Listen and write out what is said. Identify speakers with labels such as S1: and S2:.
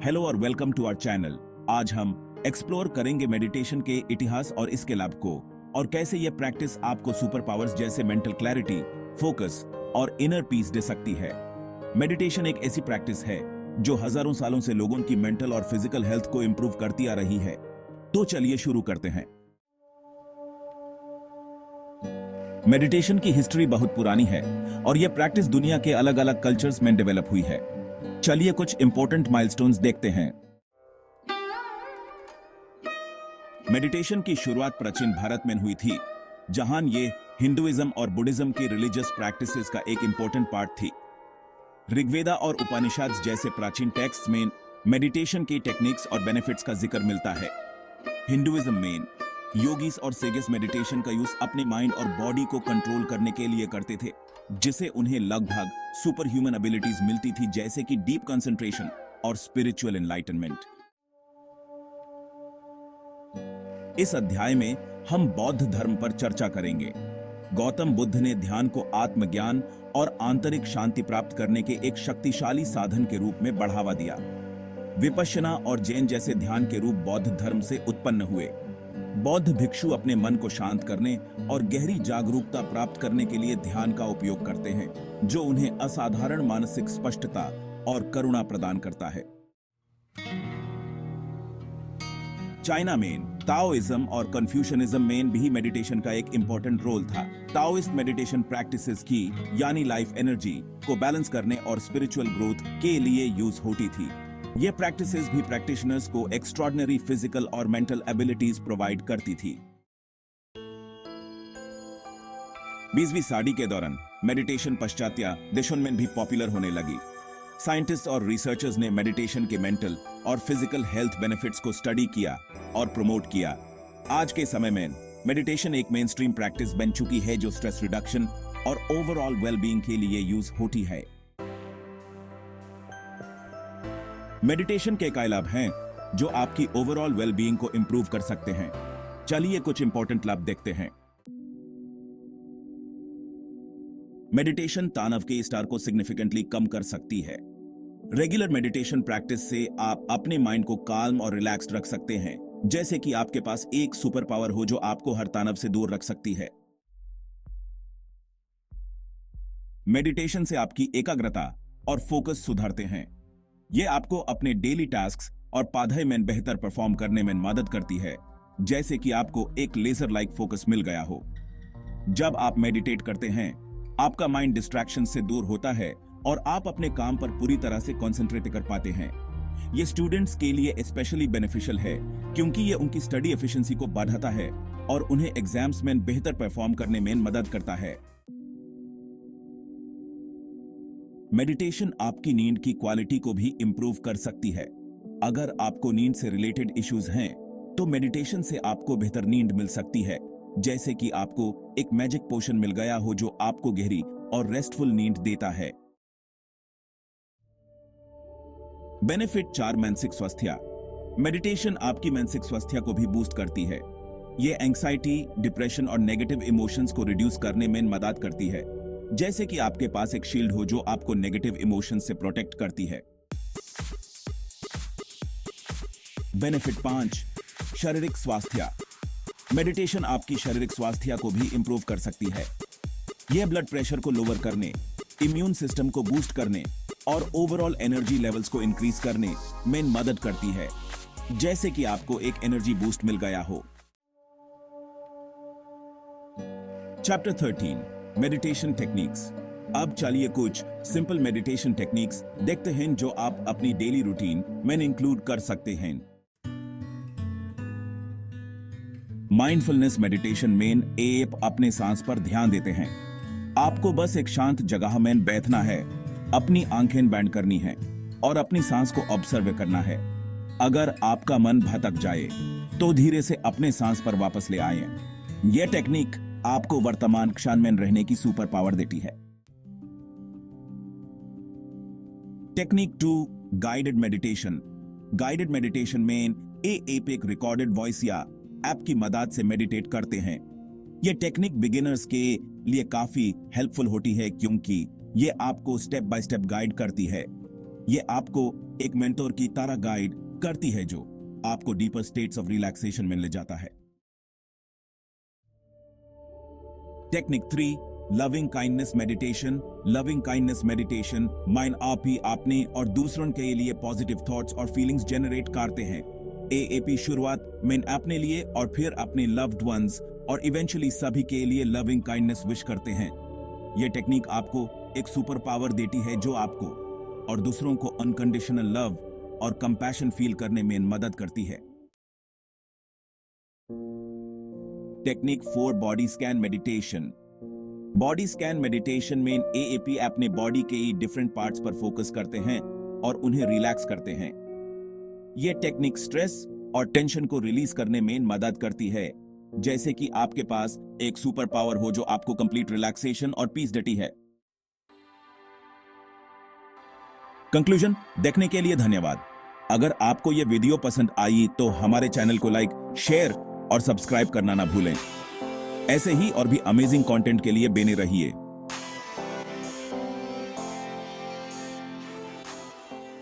S1: Hello और welcome to our channel. आज हम एक्सप्लोर करेंगे मेडिटेशन के इतिहास और इसके लाभ को, और कैसे यह प्रैक्टिस आपको सुपर पावर्स जैसे मेंटल क्लैरिटी, फोकस और इनर पीस दे सकती है। मेडिटेशन एक ऐसी प्रैक्टिस है जो हजारों सालों से लोगों की मेंटल और फिजिकल हेल्थ को इंप्रूव करती आ रही है। तो चलिए शुरू करते हैं। मेडिटेशन की हिस्ट्री बहुत पुरानी है और यह प्रैक्टिस दुनिया के अलग अलग कल्चर्स में डेवलप हुई है। चलिए कुछ इंपॉर्टेंट माइलस्टोन्स देखते हैं। मेडिटेशन की शुरुआत प्राचीन भारत में हुई थी, जहां ये हिंदुइज्म और बुद्धिज्म की रिलीजियस प्रैक्टिसेस का एक इंपॉर्टेंट पार्ट थी। ऋग्वेदा और उपनिषद जैसे प्राचीन टेक्स्ट में मेडिटेशन की टेक्निक्स और बेनिफिट्स का जिक्र मिलता है। हिंदुइज्म में योगीज और सेजेस मेडिटेशन का यूज अपने माइंड और बॉडी को कंट्रोल करने के लिए करते थे, जिसे उन्हें लगभग सुपर ह्यूमन एबिलिटीज मिलती थी, जैसे कि डीप कंसंट्रेशन और स्पिरिचुअल एनलाइटनमेंट। इस अध्याय में हम बौद्ध धर्म पर चर्चा करेंगे। गौतम बुद्ध ने ध्यान को आत्मज्ञान और आंतरिक शांति प्राप्त करने के एक शक्तिशाली साधन के रूप में बढ़ावा दिया। विपश्यना और जैन जैसे ध्यान के रूप बौद्ध धर्म से उत्पन्न हुए। बौद्ध भिक्षु अपने मन को शांत करने और गहरी जागरूकता प्राप्त करने के लिए ध्यान का उपयोग करते हैं, जो उन्हें असाधारण मानसिक स्पष्टता और करुणा प्रदान करता है। चाइना में ताओइज्म और कन्फ्यूशनिज्म में भी मेडिटेशन का एक इंपॉर्टेंट रोल था। ताओइस्ट मेडिटेशन प्रैक्टिसेस की यानी लाइफ एनर्जी को बैलेंस करने और स्पिरिचुअल ग्रोथ के लिए यूज होती थी। ये प्रैक्टिसेस भी प्रैक्टिशनर्स को एक्स्ट्रॉर्डिनरी फिजिकल और मेंटल एबिलिटीज प्रोवाइड करती थी। 20वीं सदी के दौरान मेडिटेशन पाश्चात्य देशों में भी पॉपुलर होने लगी। साइंटिस्ट और रिसर्चर्स ने मेडिटेशन के मेंटल और फिजिकल हेल्थ बेनिफिट्स को स्टडी किया और प्रमोट किया। आज के समय में मेडिटेशन एक मेन स्ट्रीम प्रैक्टिस बन चुकी है, जो स्ट्रेस रिडक्शन और ओवरऑल वेलबींग के लिए यूज होती है। मेडिटेशन के कई लाभ हैं जो आपकी ओवरऑल वेलबींग को इंप्रूव कर सकते हैं। चलिए कुछ इंपॉर्टेंट लाभ देखते हैं। मेडिटेशन तनाव के स्तर को सिग्निफिकेंटली कम कर सकती है। रेगुलर मेडिटेशन प्रैक्टिस से आप अपने माइंड को काल्म और रिलैक्स्ड रख सकते हैं, जैसे कि आपके पास एक सुपर पावर हो जो आपको हर तनाव से दूर रख सकती है। मेडिटेशन से आपकी एकाग्रता और फोकस सुधारते हैं। यह आपको अपने डेली टास्क्स और पढ़ाई में बेहतर परफॉर्म करने में मदद करती है, जैसे कि आपको एक लेजर लाइक फोकस मिल गया हो। जब आप मेडिटेट करते हैं, आपका माइंड डिस्ट्रैक्शन से दूर होता है और आप अपने काम पर पूरी तरह से कंसंट्रेट कर पाते हैं। यह स्टूडेंट्स के लिए स्पेशली बेनिफिशियल है, क्योंकि यह उनकी स्टडी एफिशिएंसी को बढ़ाता है और उन्हें एग्जाम्स में बेहतर परफॉर्म करने में मदद करता है। मेडिटेशन आपकी नींद की क्वालिटी को भी इंप्रूव कर सकती है। अगर आपको नींद से रिलेटेड इश्यूज हैं, तो मेडिटेशन से आपको बेहतर नींद मिल सकती है, जैसे कि आपको एक मैजिक पोशन मिल गया हो जो आपको गहरी और रेस्टफुल नींद देता है। बेनिफिट 4 मानसिक स्वास्थ्य। मेडिटेशन आपकी मानसिक स्वास्थ्य को भी बूस्ट करती है। यह एंग्जाइटी, डिप्रेशन और नेगेटिव इमोशंस को रिड्यूस करने में मदद करती है, जैसे कि आपके पास एक शील्ड हो जो आपको नेगेटिव इमोशंस से प्रोटेक्ट करती है। बेनिफिट 5 शारीरिक स्वास्थ्य। मेडिटेशन आपकी शारीरिक स्वास्थ्य को भी इंप्रूव कर सकती है। यह ब्लड प्रेशर को लोअर करने, इम्यून सिस्टम को बूस्ट करने और ओवरऑल एनर्जी लेवल्स को इंक्रीज करने में मदद करती है, जैसे कि आपको एक एनर्जी बूस्ट मिल गया हो। Chapter 13 meditation techniques. अब चलिए कुछ सिंपल मेडिटेशन टेक्निक्स देखते हैं जो आप अपनी डेली रूटीन में इंक्लूड कर सकते हैं। माइंडफुलनेस मेडिटेशन में आप अपने सांस पर ध्यान देते हैं। आपको बस एक शांत जगह में बैठना है, अपनी आंखें बंद करनी है और अपनी सांस को ऑब्जर्व करना है। अगर आपका मन भटक जाए तो धीरे से अपने सांस पर वापस ले आए। यह टेक्निक आपको वर्तमान क्षण में रहने की सुपर पावर देती है। Technique 2 guided meditation. Guided meditation में आप एक रिकॉर्डेड वॉइस या ऐप की मदद से मेडिटेट करते हैं। यह टेक्निक बिगिनर्स के लिए काफी हेल्पफुल होती है, क्योंकि यह आपको स्टेप बाय स्टेप गाइड करती है। यह आपको एक मेंटोर की तरह गाइड करती है जो आपको डीपर स्टेट्स ऑफ रिलैक्सेशन में ले जाता है। Technique 3, loving kindness meditation. Loving kindness meditation mind आप ही अपने और दूसरों के लिए पॉजिटिव थॉट्स और फीलिंग्स जनरेट करते हैं। एएपी शुरुआत में अपने लिए और फिर अपने लव्ड वंस और इवेंचुअली सभी के लिए लविंग काइंडनेस विश करते हैं। यह टेक्निक आपको एक सुपर पावर देती है जो आपको और दूसरों को अनकंडीशनल लव और कंपैशन फील करने में मदद करती है। Technique 4, body scan meditation. Body scan meditation में एएपी अपने बॉडी के डिफरेंट पार्ट्स पर फोकस करते हैं और उन्हें रिलैक्स करते हैं। यह टेक्निक स्ट्रेस और टेंशन को रिलीज करने में मदद करती है, जैसे कि आपके पास एक सुपर पावर हो जो आपको कंप्लीट रिलैक्सेशन और पीस देती है। कंक्लूजन देखने के लिए धन्यवाद। अगर आपको यह वीडियो पसंद आई तो हमारे चैनल को लाइक, शेयर और सब्सक्राइब करना ना भूलें। ऐसे ही और भी अमेजिंग कंटेंट के लिए बने रहिए।